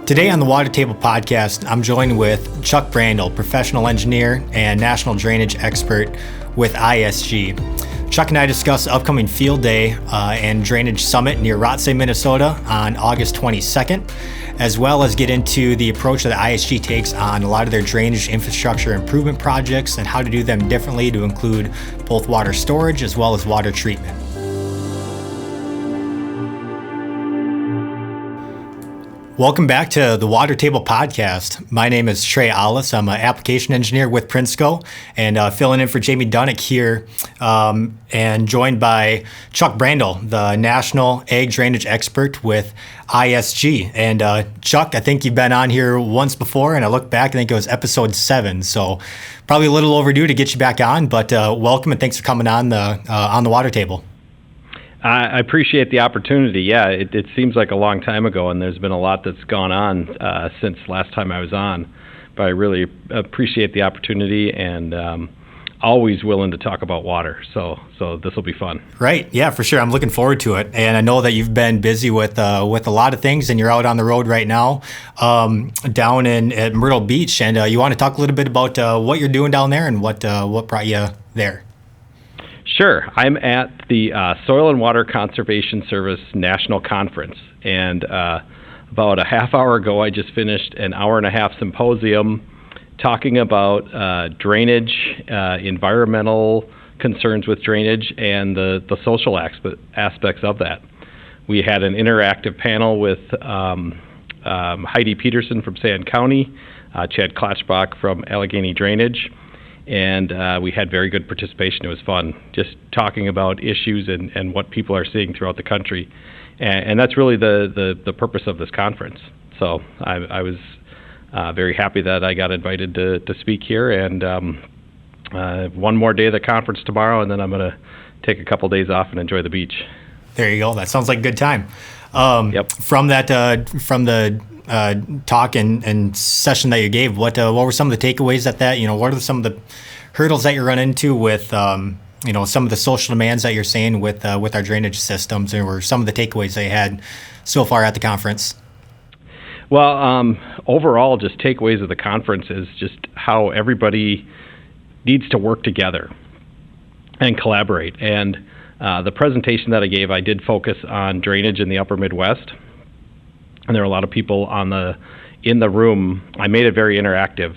Today on the Water Table Podcast, I'm joined with Chuck Brandel, professional engineer and national drainage expert with ISG. Chuck and I discuss the upcoming field day and drainage summit near Rothsay, Minnesota on August 22nd, as well as get into the approach that ISG takes on a lot of their drainage infrastructure improvement projects and how to do them differently to include both water storage as well as water treatment. Welcome back to the Water Table Podcast. My name is Trey Allis. I'm an application engineer with Prinsco and filling in for Jamie Dunnick here and joined by Chuck Brandel, the national ag drainage expert with ISG. And Chuck, I think you've been on here once before, and I look back, I think it was episode 7. So probably a little overdue to get you back on, but welcome and thanks for coming on the Water Table. I appreciate the opportunity. Yeah, it seems like a long time ago, and there's been a lot that's gone on since last time I was on. But I really appreciate the opportunity and always willing to talk about water. So this will be fun. Right. Yeah, for sure. I'm looking forward to it. And I know that you've been busy with a lot of things, and you're out on the road right now down at Myrtle Beach. And you want to talk a little bit about what you're doing down there and what brought you there? Sure. I'm at the Soil and Water Conservation Service National Conference, and about a half hour ago I just finished an hour-and-a-half symposium talking about drainage, environmental concerns with drainage, and the social aspects of that. We had an interactive panel with Heidi Peterson from Sand County, Chad Klatschbach from Allegheny Drainage, and we had very good participation. It was fun, just talking about issues and what people are seeing throughout the country. And that's really the purpose of this conference. So I was very happy that I got invited to speak here. And one more day of the conference tomorrow, and then I'm going to take a couple days off and enjoy the beach. There you go. That sounds like a good time. Yep. From the talk and session that you gave, what were some of the takeaways what are some of the hurdles that you run into with some of the social demands that you're seeing with our drainage systems, or some of the takeaways that you had so far at the conference? Well, overall, just takeaways of the conference is just how everybody needs to work together and collaborate. And the presentation that I gave, I did focus on drainage in the upper Midwest. And there were a lot of people in the room. I made it very interactive.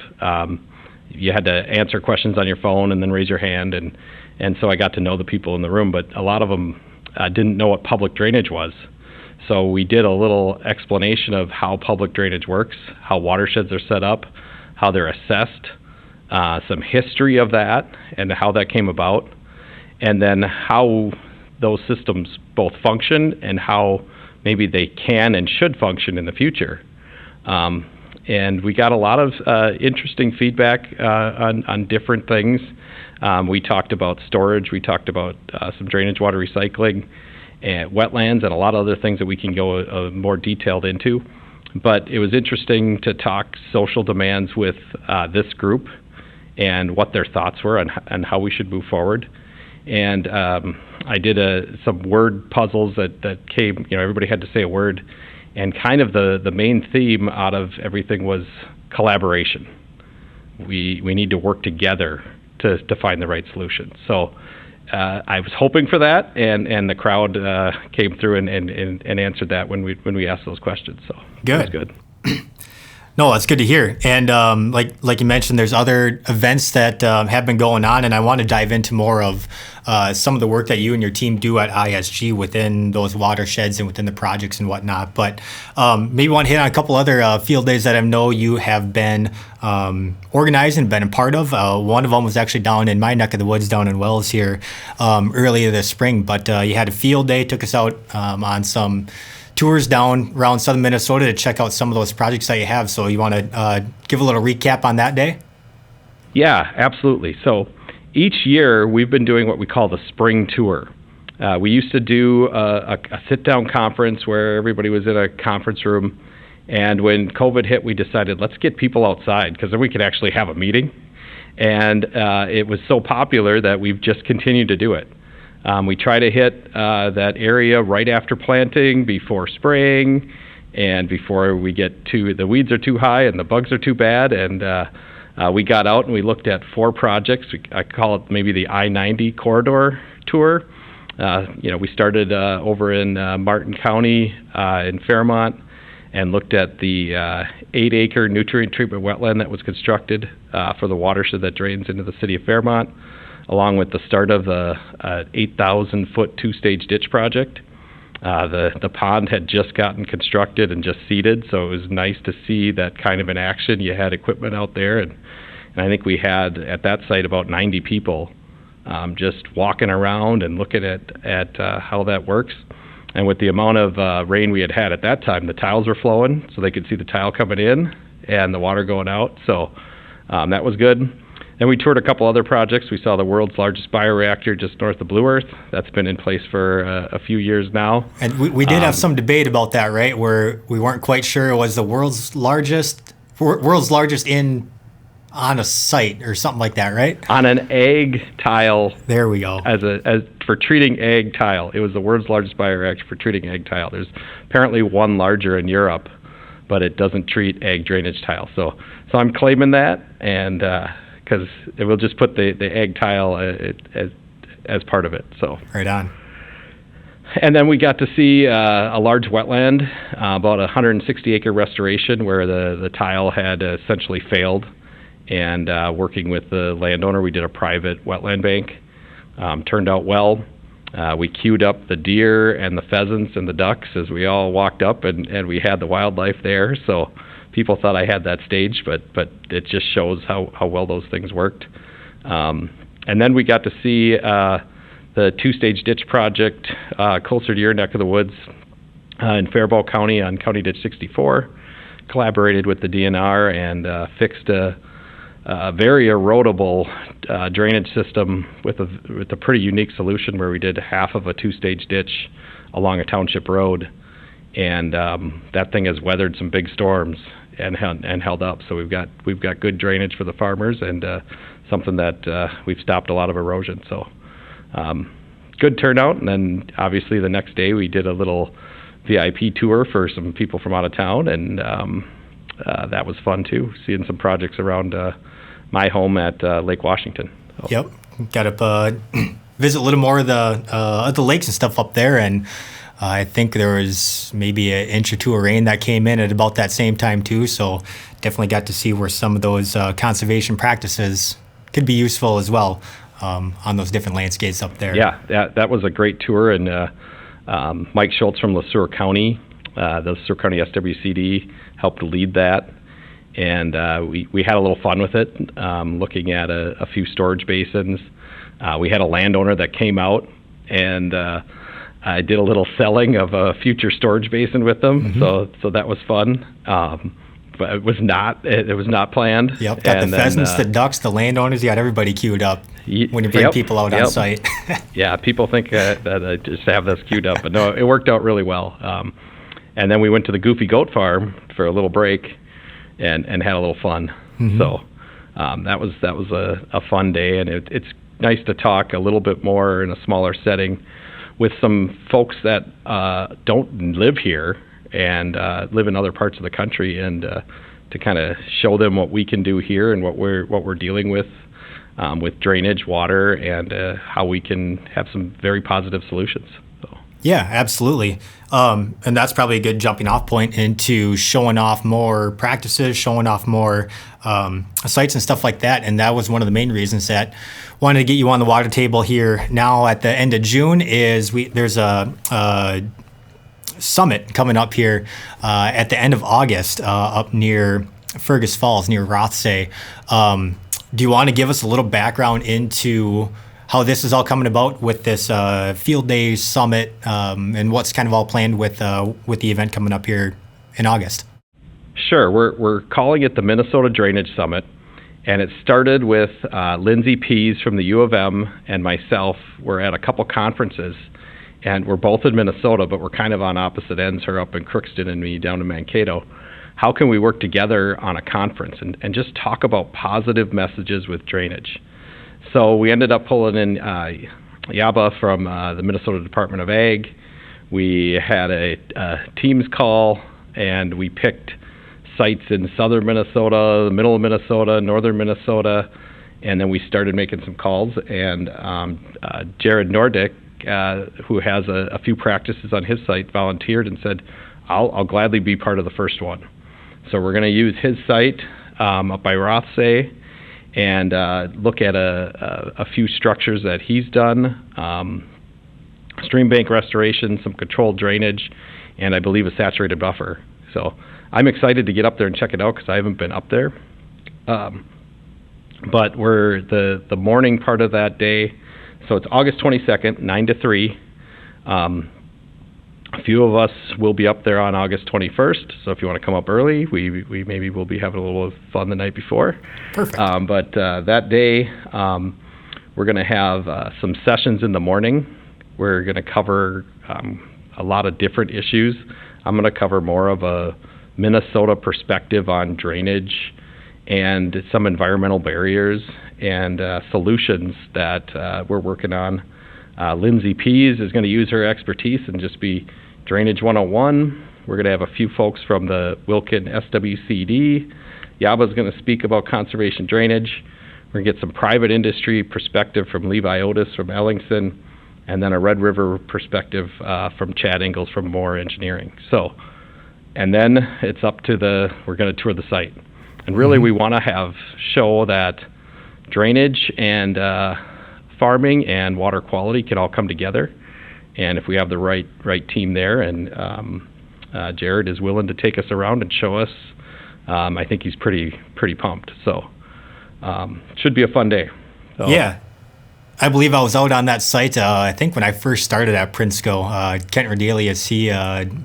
You had to answer questions on your phone and then raise your hand, and so I got to know the people in the room. But a lot of them didn't know what public drainage was. So we did a little explanation of how public drainage works, how watersheds are set up, how they're assessed, some history of that and how that came about, and then how those systems both function and how maybe they can and should function in the future. And we got a lot of interesting feedback on different things. We talked about storage, we talked about some drainage water recycling, and wetlands, and a lot of other things that we can go more detailed into. But it was interesting to talk social demands with this group and what their thoughts were on how we should move forward. And I did some word puzzles that came, everybody had to say a word, and kind of the main theme out of everything was collaboration. We need to work together to find the right solution. So I was hoping for that, and the crowd came through and answered that when we asked those questions. So good. It was good. No, that's good to hear. And like you mentioned, there's other events that have been going on, and I want to dive into more of some of the work that you and your team do at ISG within those watersheds and within the projects and whatnot. But maybe want to hit on a couple other field days that I know you have been organized and been a part of. One of them was actually down in my neck of the woods down in Wells here earlier this spring. But you had a field day, took us out on some tours down around southern Minnesota to check out some of those projects that you have. So you want to give a little recap on that day? Yeah, absolutely. So each year we've been doing what we call the spring tour. We used to do a sit-down conference where everybody was in a conference room. And when COVID hit, we decided, let's get people outside because then we could actually have a meeting. And it was so popular that we've just continued to do it. We try to hit that area right after planting, before spraying, and before we get to the weeds are too high and the bugs are too bad, and we got out and we looked at 4 projects. I call it maybe the I-90 corridor tour. We started over in Martin County in Fairmont and looked at the 8-acre nutrient treatment wetland that was constructed for the watershed that drains into the city of Fairmont, along with the start of the 8,000-foot 2-stage ditch project. The pond had just gotten constructed and just seeded, so it was nice to see that kind of in action. You had equipment out there, and I think we had at that site about 90 people just walking around and looking at how that works. And with the amount of rain we had at that time, the tiles were flowing, so they could see the tile coming in and the water going out. So that was good. Then we toured a couple other projects. We saw the world's largest bioreactor just north of Blue Earth. That's been in place for a few years now. And we did have some debate about that, right? Where we weren't quite sure it was the world's largest in on a site or something like that, right? On an egg tile. There we go. As for treating egg tile, it was the world's largest bioreactor for treating egg tile. There's apparently one larger in Europe, but it doesn't treat egg drainage tile. So I'm claiming that, and because it will just put the egg tile as part of it. So right on. And then we got to see a large wetland, about a 160-acre restoration where the tile had essentially failed. And working with the landowner, we did a private wetland bank. Turned out well. We queued up the deer and the pheasants and the ducks as we all walked up, and we had the wildlife there. So people thought I had that staged, but it just shows how well those things worked. And then we got to see the 2-stage ditch project closer to your neck of the woods in Faribault County on County Ditch 64. Collaborated with the DNR and fixed a very erodible drainage system with a pretty unique solution where we did half of a 2-stage ditch along a township road, and that thing has weathered some big storms and held up. So we've got good drainage for the farmers, and something that we've stopped a lot of erosion. So good turnout. And then obviously the next day we did a little VIP tour for some people from out of town, and that was fun too, seeing some projects around my home at Lake Washington. So. Yep, got to visit a little more of the lakes and stuff up there, and I think there was maybe an inch or two of rain that came in at about that same time too, so definitely got to see where some of those conservation practices could be useful as well on those different landscapes up there. Yeah, that was a great tour, and Mike Schultz from Le Sueur County, the Le Sueur County SWCD, helped lead that. And we had a little fun with it, looking at a few storage basins. We had a landowner that came out, and I did a little selling of a future storage basin with them. Mm-hmm. So that was fun. But it was not planned. Yep, got the pheasants, the ducks, the landowners. You got everybody queued up when you bring people out on site. Yeah, people think that I just have this queued up, but no, it worked out really well. And then we went to the Goofy Goat Farm for a little break. And had a little fun. Mm-hmm. So that was a fun day, and it's nice to talk a little bit more in a smaller setting with some folks that don't live here and live in other parts of the country, and to kind of show them what we can do here and what we're dealing with drainage, water, and how we can have some very positive solutions. So. Yeah, absolutely. And that's probably a good jumping off point into showing off more practices, showing off more sites and stuff like that. And that was one of the main reasons that wanted to get you on the water table here now at the end of June is there's a summit coming up here at the end of August up near Fergus Falls, near Rothsay. Do you want to give us a little background into how this is all coming about with this Field Day Summit and what's kind of all planned with the event coming up here in August? Sure. We're calling it the Minnesota Drainage Summit, and it started with Lindsay Pease from the U of M and myself. We're at a couple conferences, and we're both in Minnesota, but we're kind of on opposite ends, her up in Crookston and me down in Mankato. How can we work together on a conference and just talk about positive messages with drainage? So we ended up pulling in Yaba from the Minnesota Department of Ag. We had a Teams call and we picked sites in southern Minnesota, the middle of Minnesota, northern Minnesota, and then we started making some calls. And Jared Nordick, who has a few practices on his site, volunteered and said, I'll gladly be part of the first one. So we're going to use his site up by Rothsay and look at a few structures that he's done, stream bank restoration, some controlled drainage, and I believe a saturated buffer. So I'm excited to get up there and check it out because I haven't been up there. But we're the morning part of that day, so it's August 22nd, 9 to 3. A few of us will be up there on August 21st, so if you want to come up early, we maybe will be having a little fun the night before. Perfect. But that day, we're going to have some sessions in the morning. We're going to cover a lot of different issues. I'm going to cover more of a Minnesota perspective on drainage and some environmental barriers and solutions that we're working on. Lindsay Pease is going to use her expertise and just be Drainage 101. We're going to have a few folks from the Wilkin SWCD. Yaba's going to speak about conservation drainage. We're going to get some private industry perspective from Levi Otis from Ellingson, and then a Red River perspective from Chad Ingalls from Moore Engineering. So, and then it's up to we're going to tour the site. And really we want to show that drainage and farming and water quality can all come together. And if we have the right team there, and Jared is willing to take us around and show us, I think he's pretty pumped. So should be a fun day. So. Yeah. I believe I was out on that site, I think when I first started at Prinsco. Kent Rodelius, he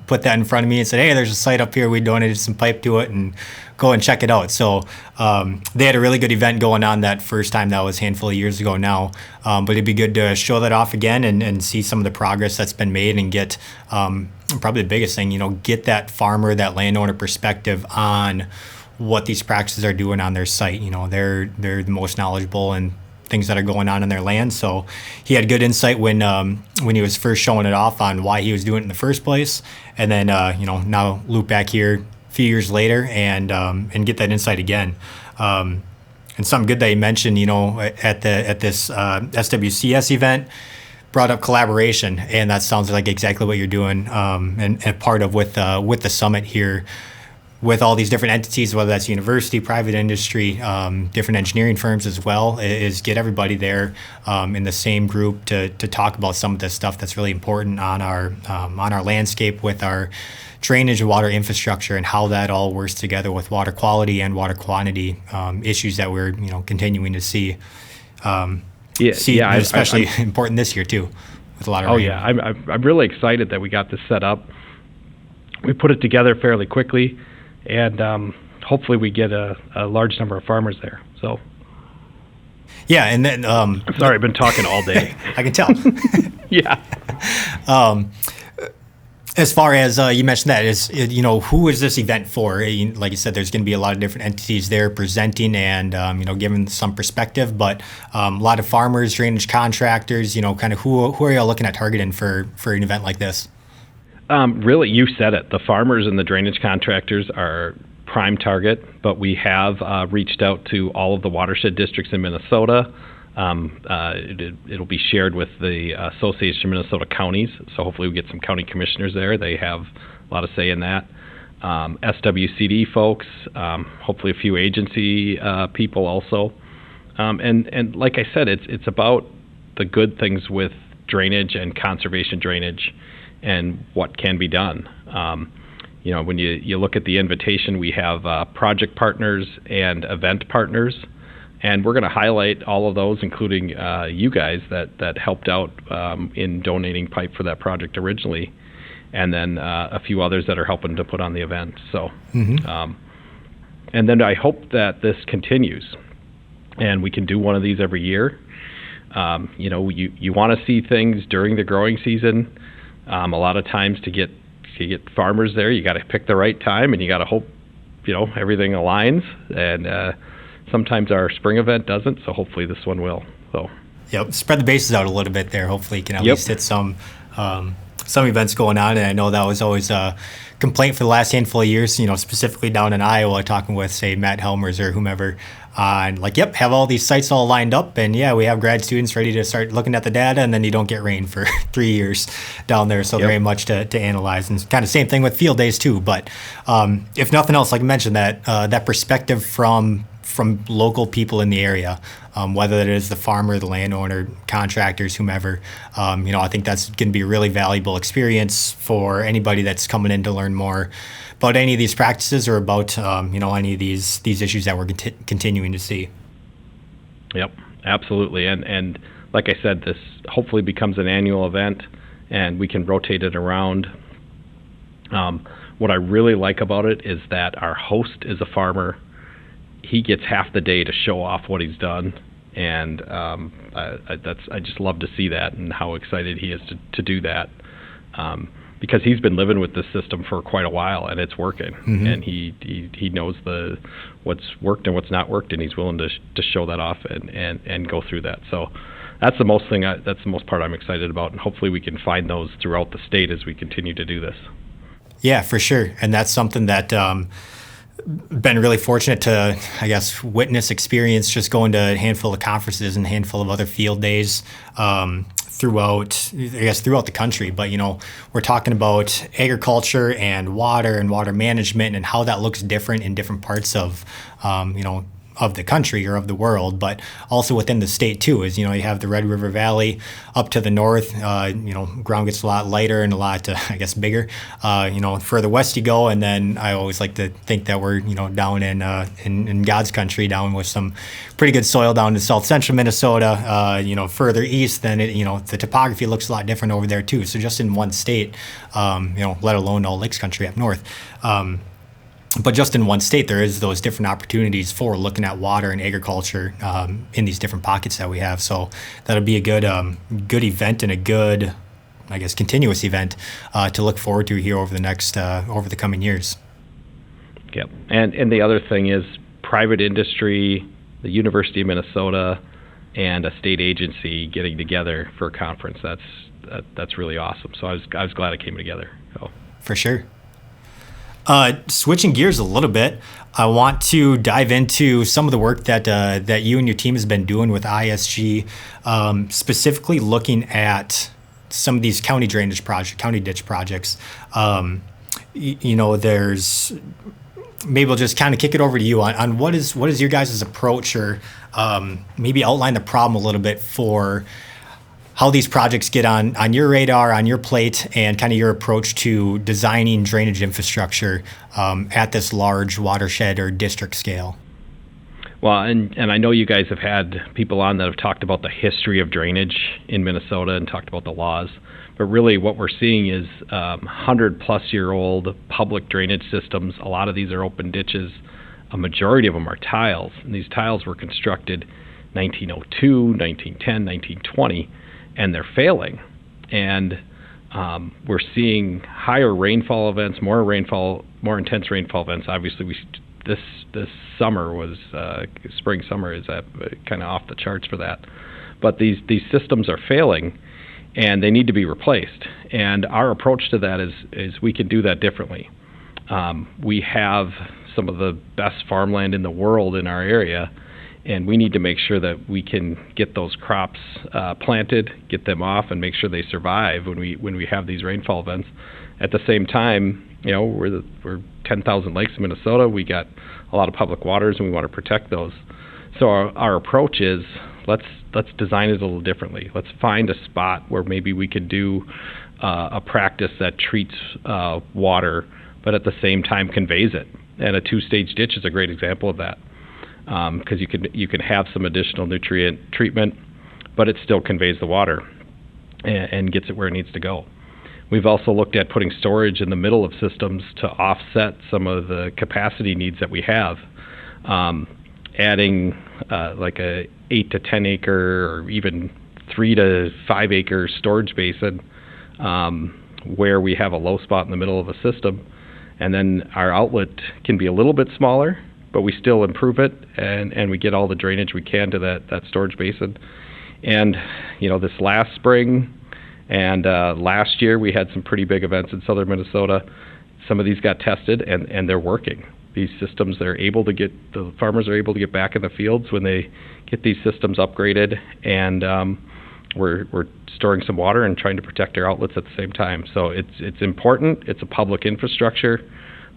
put that in front of me and said, hey, there's a site up here. We donated some pipe to it and go and check it out. So they had a really good event going on that first time. That was a handful of years ago now. But it'd be good to show that off again and see some of the progress that's been made and get probably the biggest thing, get that farmer, that landowner perspective on what these practices are doing on their site. They're the most knowledgeable and things that are going on in their land. So he had good insight when he was first showing it off on why he was doing it in the first place. And then, now loop back here a few years later and get that insight again. And something good that you mentioned, at this SWCS event, brought up collaboration, and that sounds like exactly what you're doing and part of with the summit here. With all these different entities, whether that's university, private industry, different engineering firms as well, is get everybody there in the same group to talk about some of this stuff that's really important on our landscape with our drainage and water infrastructure and how that all works together with water quality and water quantity issues that we're continuing to see. Especially important this year too, with a lot of rain. Yeah, I'm really excited that we got this set up. We put it together fairly quickly. And hopefully we get a large number of farmers there. So, yeah, and then I'm sorry, I've been talking all day. I can tell. Yeah. As far as you mentioned that who is this event for? Like you said, there's going to be a lot of different entities there presenting and giving some perspective. But a lot of farmers, drainage contractors. Kind of who are y'all looking at targeting for an event like this? Really, you said it. The farmers and the drainage contractors are prime target, but we have reached out to all of the watershed districts in Minnesota. It'll be shared with the Association of Minnesota Counties, so hopefully we get some county commissioners there. They have a lot of say in that. SWCD folks, hopefully a few agency people also. And like I said, it's about the good things with drainage and conservation drainage and what can be done. When you look at the invitation, we have project partners and event partners, and we're going to highlight all of those, including you guys that helped out in donating pipe for that project originally, and then a few others that are helping to put on the event. So, and then I hope that this continues, and we can do one of these every year. You want to see things during the growing season. A lot of times to get farmers there, you got to pick the right time, and you got to hope, everything aligns. And sometimes our spring event doesn't, so hopefully this one will. So, spread the bases out a little bit there. Hopefully, you can at least hit some some events going on, and I know that was always a complaint for the last handful of years. Specifically down in Iowa, talking with say Matt Helmers or whomever, and like, yep, have all these sites all lined up, and yeah, we have grad students ready to start looking at the data, and then you don't get rain for 3 years down there, so very much to analyze, and kind of same thing with field days too. But if nothing else, like I mentioned, that perspective from local people in the area, whether it is the farmer, the landowner, contractors, whomever, I think that's going to be a really valuable experience for anybody that's coming in to learn more about any of these practices or about any of these issues that we're continuing to see. Yep, absolutely. And like I said, this hopefully becomes an annual event, and we can rotate it around. What I really like about it is that our host is a farmer. He gets half the day to show off what he's done, and I just love to see that and how excited he is to do that, because he's been living with this system for quite a while, and it's working. Mm-hmm. And he knows what's worked and what's not worked, and he's willing to show that off and go through that. So that's the most part I'm excited about, and hopefully we can find those throughout the state as we continue to do this. Yeah, for sure, and that's something that. Been really fortunate to, I guess, experience just going to a handful of conferences and a handful of other field days throughout the country. But, we're talking about agriculture and water management and how that looks different in different parts of, of the country or of the world, but also within the state too. Is you have the Red River Valley up to the north. Ground gets a lot lighter and a lot, I guess, bigger. Further west you go, and then I always like to think that we're down in God's country, down with some pretty good soil down in south central Minnesota. Further east, then the topography looks a lot different over there too. So just in one state, let alone all lakes country up north. But just in one state, there is those different opportunities for looking at water and agriculture in these different pockets that we have. So that'll be a good event and a good, I guess, continuous event to look forward to here over the coming years. Yep. And the other thing is private industry, the University of Minnesota, and a state agency getting together for a conference. That's really awesome. So I was glad it came together. Oh. For sure. Switching gears a little bit, I want to dive into some of the work that you and your team has been doing with ISG, specifically looking at some of these county ditch projects. There's, maybe we'll just kind of kick it over to you on what is your guys' approach, or maybe outline the problem a little bit for how these projects get on your radar, on your plate, and kind of your approach to designing drainage infrastructure at this large watershed or district scale. Well, and I know you guys have had people on that have talked about the history of drainage in Minnesota and talked about the laws. But really what we're seeing is 100-plus-year-old public drainage systems. A lot of these are open ditches. A majority of them are tiles. And these tiles were constructed 1902, 1910, 1920. And they're failing, and we're seeing higher rainfall events, more intense rainfall events. Obviously, this summer was spring summer is kind of off the charts for that. But these systems are failing, and they need to be replaced. And our approach to that is we can do that differently. We have some of the best farmland in the world in our area. And we need to make sure that we can get those crops planted, get them off, and make sure they survive when we have these rainfall events. At the same time, we're 10,000 lakes in Minnesota. We got a lot of public waters, and we want to protect those. So our approach is let's design it a little differently. Let's find a spot where maybe we could do a practice that treats water, but at the same time conveys it. And a two-stage ditch is a great example of that. Because you can have some additional nutrient treatment, but it still conveys the water and gets it where it needs to go. We've also looked at putting storage in the middle of systems to offset some of the capacity needs that we have. Adding like a 8 to 10 acre or even 3 to 5 acre storage basin where we have a low spot in the middle of a system, and then our outlet can be a little bit smaller, but we still improve it, and we get all the drainage we can to that storage basin. And this last spring And last year we had some pretty big events in southern Minnesota. Some of these got tested, and they're working. These systems, the farmers are able to get back in the fields when they get these systems upgraded, and we're storing some water and trying to protect our outlets at the same time. So it's important. It's a public infrastructure,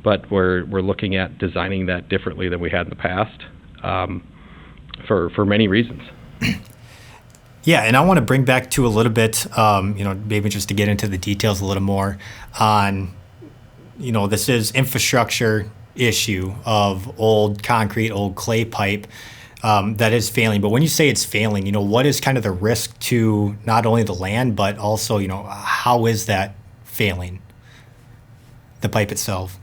but we're looking at designing that differently than we had in the past, for many reasons. Yeah, and I want to bring back to a little bit, maybe just to get into the details a little more on, this is infrastructure issue of old concrete, old clay pipe that is failing. But when you say it's failing, what is kind of the risk to not only the land, but also, how is that failing, the pipe itself?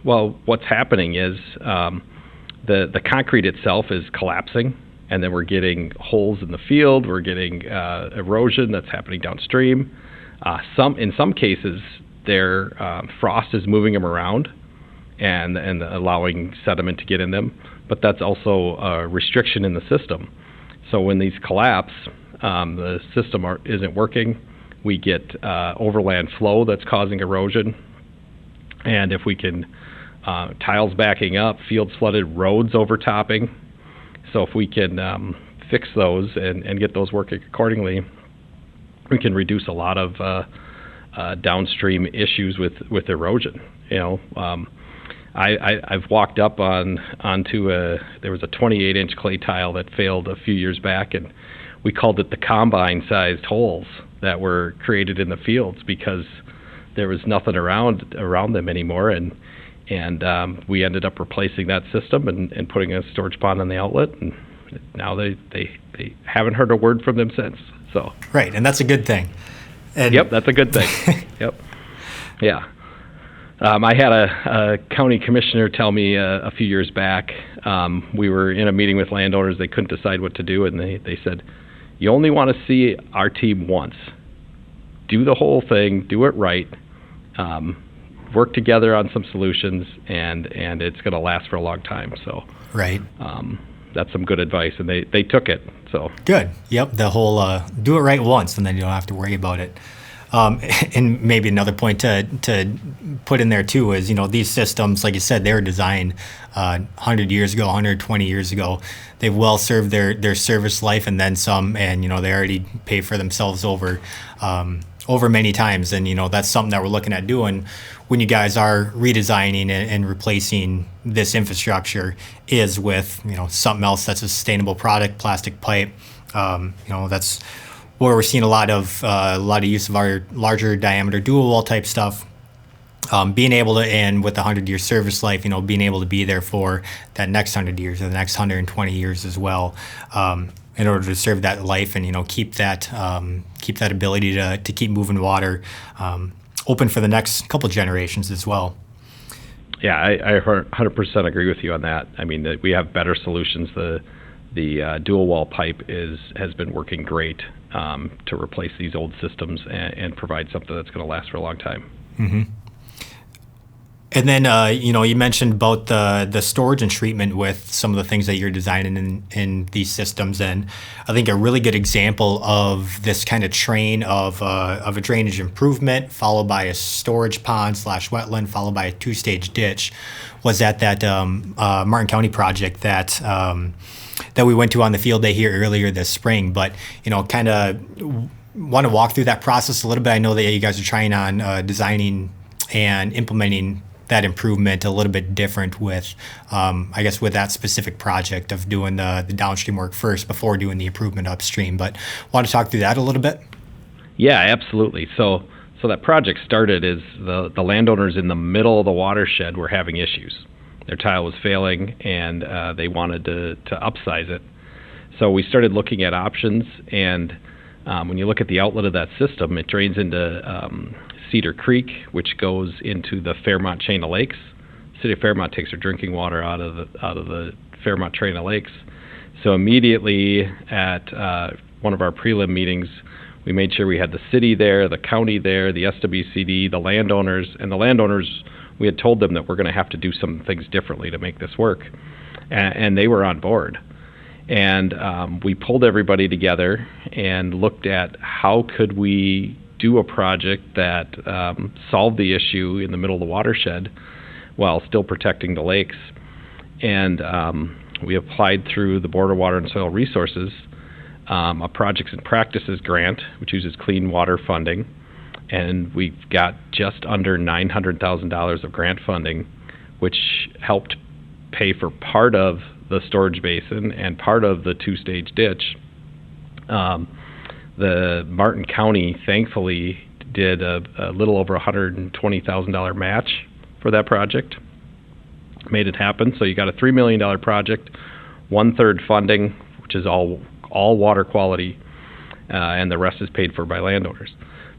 Well, what's happening is the concrete itself is collapsing, and then we're getting holes in the field. We're getting erosion that's happening downstream. In some cases, frost is moving them around and allowing sediment to get in them, but that's also a restriction in the system. So when these collapse, the system isn't working. We get overland flow that's causing erosion, and if we can tiles backing up, fields flooded, roads overtopping. So if we can fix those and get those working accordingly, we can reduce a lot of downstream issues with erosion. I've walked up onto there was a 28-inch clay tile that failed a few years back, and we called it the combine-sized holes that were created in the fields because there was nothing around them anymore, and we ended up replacing that system and putting a storage pond on the outlet, and now they haven't heard a word from them since. So right, and that's a good thing. And yep, that's a good thing. Yep, yeah. I had a county commissioner tell me a few years back, we were in a meeting with landowners, they couldn't decide what to do, and they said, you only want to see our team once. Do the whole thing, do it right, work together on some solutions, and it's going to last for a long time. So right. That's some good advice, and they took it. So good. Yep, the whole do it right once, and then you don't have to worry about it. And maybe another point to put in there too is, these systems, like you said, they were designed 100 years ago, 120 years ago. They've well served their service life and then some, and they already pay for themselves over many times. And that's something that we're looking at doing when you guys are redesigning and replacing this infrastructure is with something else that's a sustainable product, plastic pipe. That's where we're seeing a lot of use of our larger diameter dual wall type stuff. Being able to, and with the 100-year service life, being able to be there for that next 100 years or the next 120 years as well, in order to serve that life and keep that ability to keep moving water open for the next couple generations as well. Yeah, I 100% agree with you on that. I mean, we have better solutions. The dual wall pipe has been working great to replace these old systems and provide something that's going to last for a long time. Mm-hmm. And then, you mentioned about the storage and treatment with some of the things that you're designing in these systems. And I think a really good example of this kind of train of a drainage improvement followed by a storage pond / wetland followed by a 2-stage ditch was at that Martin County project that we went to on the field day here earlier this spring. But, kind of want to walk through that process a little bit. I know that you guys are trying on designing and implementing that improvement a little bit different with, with that specific project of doing the downstream work first before doing the improvement upstream. But want to talk through that a little bit? Yeah, absolutely. So that project started as the landowners in the middle of the watershed were having issues. Their tile was failing, and they wanted to upsize it. So we started looking at options, and when you look at the outlet of that system, it drains into Cedar Creek, which goes into the Fairmont chain of lakes. City of Fairmont takes their drinking water out of the Fairmont chain of lakes. So immediately at one of our prelim meetings, we made sure we had the city there, the county there, the SWCD, the landowners, and the landowners, we had told them that we're going to have to do some things differently to make this work, and they were on board. And we pulled everybody together and looked at how could we do a project that solved the issue in the middle of the watershed while still protecting the lakes. And we applied through the Board of Water and Soil Resources a Projects and Practices grant, which uses clean water funding. And we've got just under $900,000 of grant funding, which helped pay for part of the storage basin and part of the two-stage ditch. The Martin County, thankfully, did a little over $120,000 match for that project. Made it happen. So you got a $3 million project, 1/3 funding, which is all water quality, and the rest is paid for by landowners.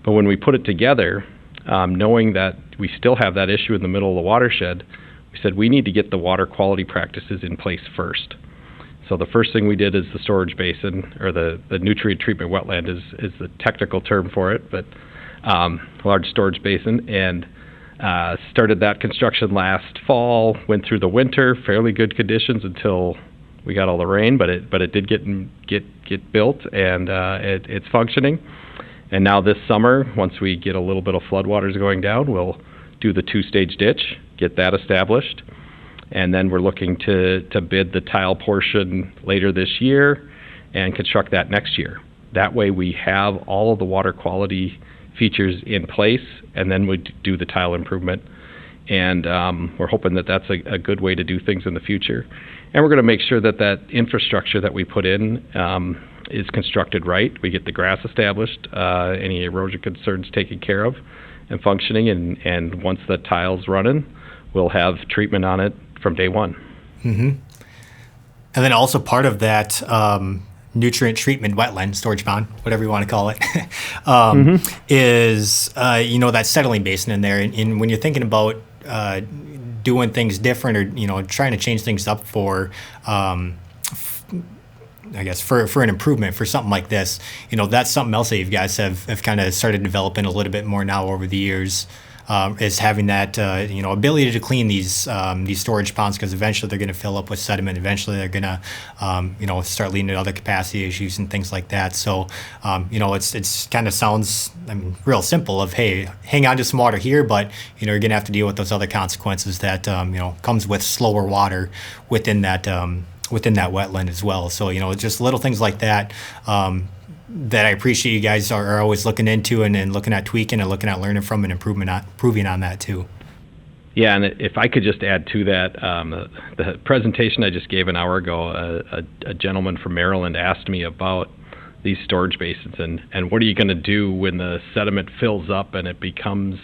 But when we put it together, knowing that we still have that issue in the middle of the watershed, we said we need to get the water quality practices in place first. So the first thing we did is the storage basin, or the nutrient treatment wetland is the technical term for it, but large storage basin, and started that construction last fall. Went through the winter, fairly good conditions until we got all the rain, but it did get built, and it's functioning. And now this summer, once we get a little bit of floodwaters going down, we'll do the two-stage ditch, get that established. And then we're looking to bid the tile portion later this year and construct that next year. That way we have all of the water quality features in place, and then we do the tile improvement. And we're hoping that that's a good way to do things in the future. And we're going to make sure that that infrastructure that we put in is constructed right. We get the grass established, any erosion concerns taken care of and functioning, and once the tile's running, we'll have treatment on it from day one. Mm-hmm. And then also part of that nutrient treatment wetland, storage pond, whatever you want to call it, is, that settling basin in there. And when you're thinking about doing things different, or, trying to change things up for, I guess, for an improvement, for something like this, that's something else that you guys have kind of started developing a little bit more now over the years, is having that, ability to clean these storage ponds, because eventually they're going to fill up with sediment. Eventually they're going to, start leading to other capacity issues and things like that. So, it's kind of sounds, real simple of, hey, hang on to some water here, but, you're going to have to deal with those other consequences that, comes with slower water within that wetland as well. So, just little things like that, that I appreciate you guys are always looking into and looking at tweaking and looking at learning from and improving on that too. Yeah, and if I could just add to that, the presentation I just gave an hour ago, a gentleman from Maryland asked me about these storage basins and what are you going to do when the sediment fills up and it becomes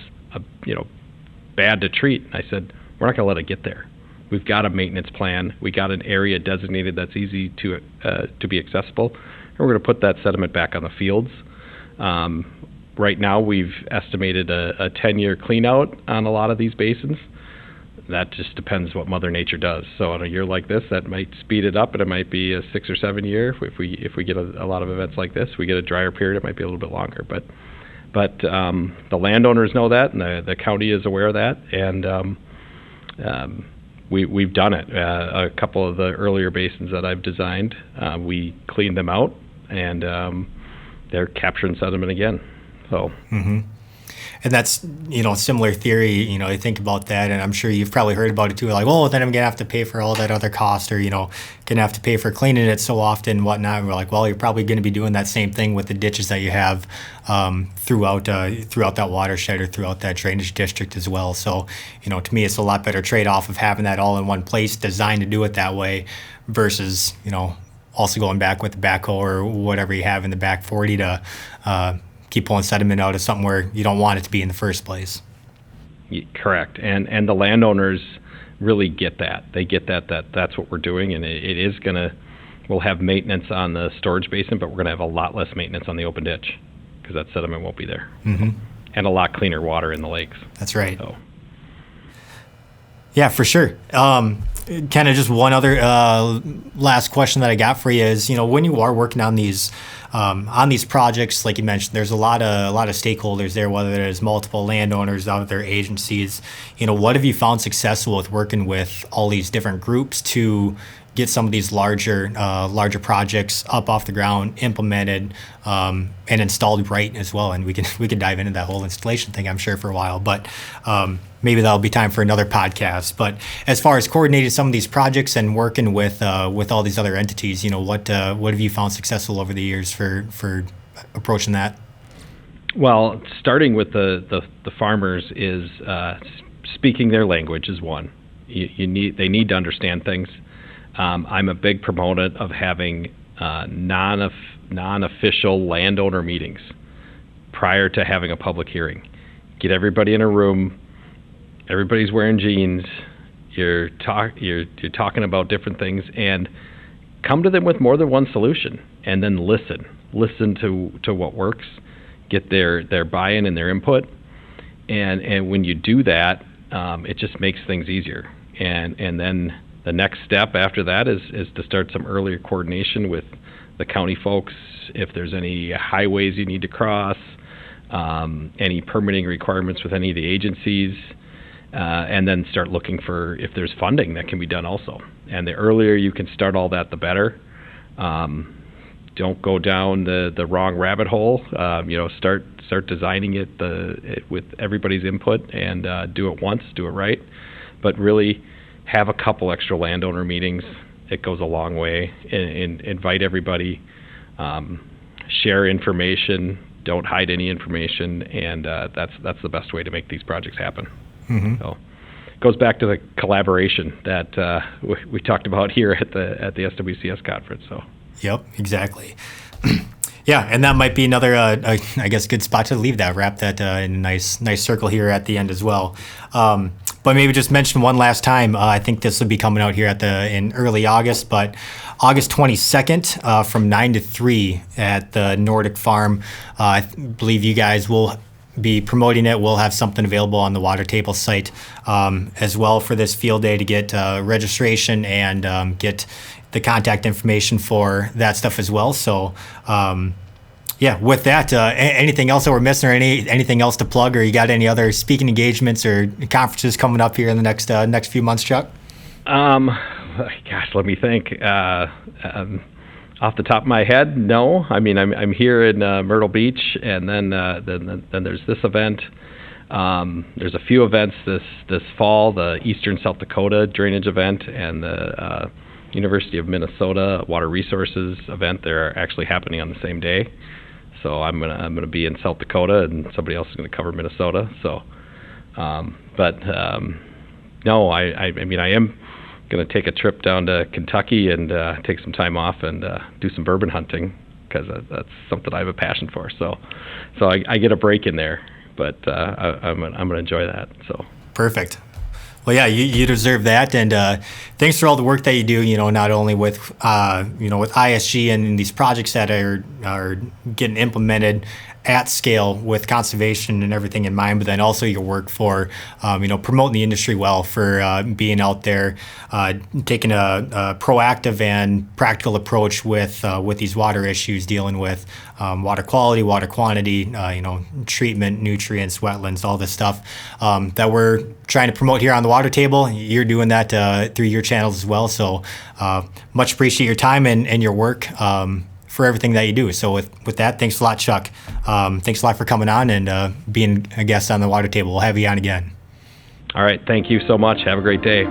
bad to treat. And I said, we're not going to let it get there. We've got a maintenance plan. We got an area designated that's easy to be accessible. And we're going to put that sediment back on the fields. Right now, we've estimated a 10-year clean out on a lot of these basins. That just depends what Mother Nature does. So on a year like this, that might speed it up, and it might be a 6 or 7 year. If we get a lot of events like this, we get a drier period, it might be a little bit longer. But the landowners know that, and the county is aware of that, and we've done it. A couple of the earlier basins that I've designed, we cleaned them out, and they're capturing sediment again. So. Mm-hmm. And that's, similar theory, you think about that, and I'm sure you've probably heard about it too, like, oh, then I'm going to have to pay for all that other cost, or, going to have to pay for cleaning it so often and whatnot. And we're like, well, you're probably going to be doing that same thing with the ditches that you have throughout that watershed or throughout that drainage district as well. So, to me, it's a lot better trade-off of having that all in one place, designed to do it that way, versus, also going back with the backhoe or whatever you have in the back 40 to keep pulling sediment out of something where you don't want it to be in the first place. Correct. And the landowners really get that. They get that's what we're doing, and it is we'll have maintenance on the storage basin, but we're going to have a lot less maintenance on the open ditch because that sediment won't be there. Mm-hmm. And a lot cleaner water in the lakes. That's right. So. Yeah, for sure. Kind of just one other last question that I got for you is, when you are working on these projects, like you mentioned, there's a lot of stakeholders there, whether there's multiple landowners, other agencies. What have you found successful with working with all these different groups to, get some of these larger projects up off the ground, implemented, and installed right as well. And we can dive into that whole installation thing, I'm sure, for a while. But maybe that'll be time for another podcast. But as far as coordinating some of these projects and working with all these other entities, what have you found successful over the years for approaching that? Well, starting with the farmers is speaking their language is one. They need to understand things. I'm a big proponent of having non-official landowner meetings prior to having a public hearing. Get everybody in a room. Everybody's wearing jeans. You're talking about different things, and come to them with more than one solution, and then listen to what works. Get their buy-in and their input, and when you do that, it just makes things easier. And then the next step after that is to start some earlier coordination with the county folks. If there's any highways you need to cross, any permitting requirements with any of the agencies, and then start looking for if there's funding that can be done also. And the earlier you can start all that, the better. Don't go down the wrong rabbit hole. Start designing it with everybody's input, and do it once, do it right. But really have a couple extra landowner meetings. It goes a long way. And invite everybody. Share information. Don't hide any information, and that's the best way to make these projects happen. Mm-hmm. So it goes back to the collaboration that we talked about here at the SWCS conference. So. Yep, exactly. Yeah, and that might be another, I guess, good spot to leave that, wrap that in a nice circle here at the end as well. But maybe just mention one last time. I think this will be coming out here in early August, but August 22nd from 9 to 3 at the Nordic Farm. I believe you guys will be promoting it. We'll have something available on the Water Table site as well for this field day to get registration and get the contact information for that stuff as well. So, with that, anything else that we're missing, or anything else to plug, or you got any other speaking engagements or conferences coming up here in the next few months, Chuck? Gosh, let me think. Off the top of my head, no. I mean, I'm here in Myrtle Beach, and then there's this event. There's a few events this fall: the Eastern South Dakota Drainage event and the University of Minnesota Water Resources event. They're actually happening on the same day. So I'm gonna be in South Dakota, and somebody else is gonna cover Minnesota. So, no, I mean, I am going to take a trip down to Kentucky and take some time off and do some bourbon hunting, because that's something I have a passion for. So I get a break in there, but I'm going to enjoy that. So perfect. Well, yeah, you deserve that, and thanks for all the work that you do. Not only with with ISG and these projects that are getting implemented at scale with conservation and everything in mind, but then also your work for promoting the industry well, for being out there, taking a proactive and practical approach with these water issues, dealing with water quality, water quantity, treatment, nutrients, wetlands, all this stuff that we're trying to promote here on the Water Table. You're doing that through your channels as well. So much appreciate your time and your work for everything that you do. So with that, thanks a lot, Chuck. Thanks a lot for coming on and being a guest on the Water Table. We'll have you on again. All right. Thank you so much. Have a great day.